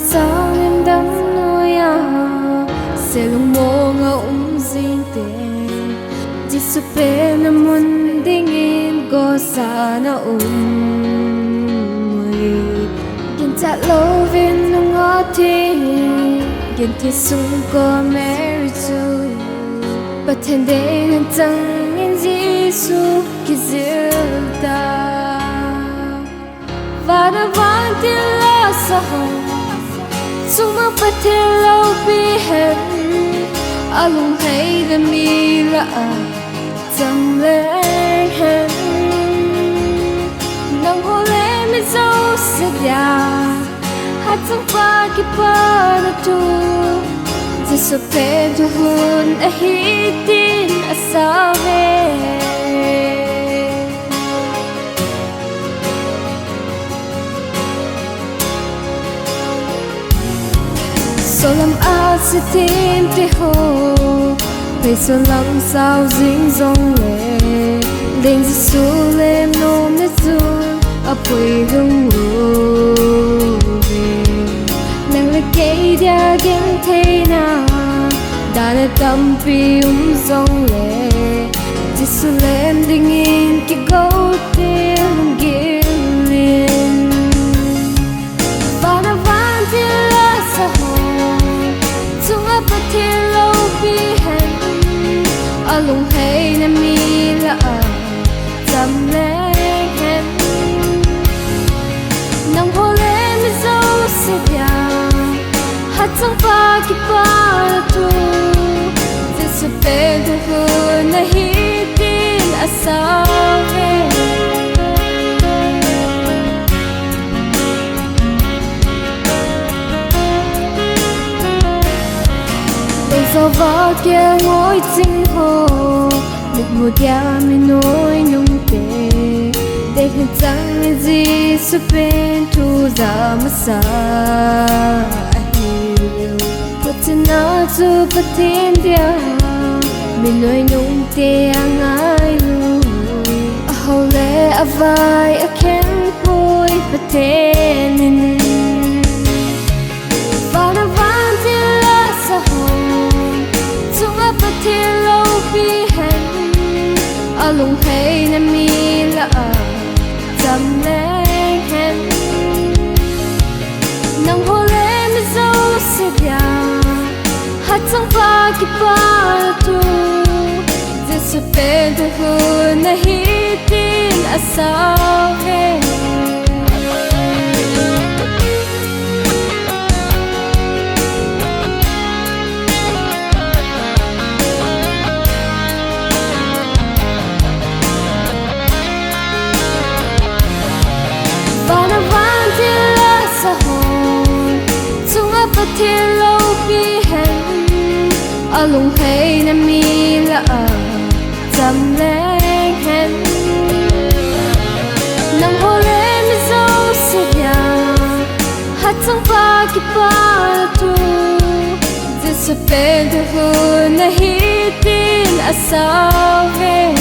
sao em đắm nuôi sẽ lung mô ngẫm riêng tiền chỉ sự bên em muốn dingin có xa na mùi kiến trả lâu viên nung ngó thi kiến thi sung có Mary Sue but then they nên chẳng in Giêsu khi diệu ta và đã vang tiếng la sa hồng sung mơ bất thiên lâu bi hẹn alung hay đã mi la chẳng lẽ hẹn nắng hồ lệ mi dấu sẽ già hát chẳng qua khi ba đã tu Giêsu phê tu hun a hi tin a sa về so lam a sẽ tin te ho phải so lam sao dính dòng lệ đinh Giêsu lên nôm nét dương a bùi hương về nang le kê dia gen thế na đã để tâm pi dòng lệ Giêsu lên đinh in cái gấu tiếng ghiền liền và nó vang tiếng la sa sung a bất thiên lâu bi hẹn alung hay na mi la chăm lẽ hẹn nắng hồ lệ mi dấu sẽ già hát chẳng pa khi ba tu Giêsu bên tu hun na hi tin a sa về sao vợ kia ngồi chính hồ được một gia mi nỗi nhung tệ để hình chẳng là gì sẽ bên thu ra mà xa hiểu có chân nó dù bất thiên địa mình nỗi nhung tệ ngại luôn hầu lệ a vai a khen vui bất thiên nên và nó vang tiếng la sa hồng sung a bất thiên lâu bi hẹn alung hay na mi la chăm lẽ hẹn nắng hồ lệ mi dấu sẽ già hát chẳng pa khi ba tu Giêsu bên tu hun na hi tin a sa về và nó vang tiếng la sa hồng sung a bất thiên lâu bi hẹn alung hay na mi la chăm lẽ hẹn nắng hồ lệ mi dấu sẽ già hát chẳng pa khi ba tu Giêsu bên tu hun na hi tin a sa về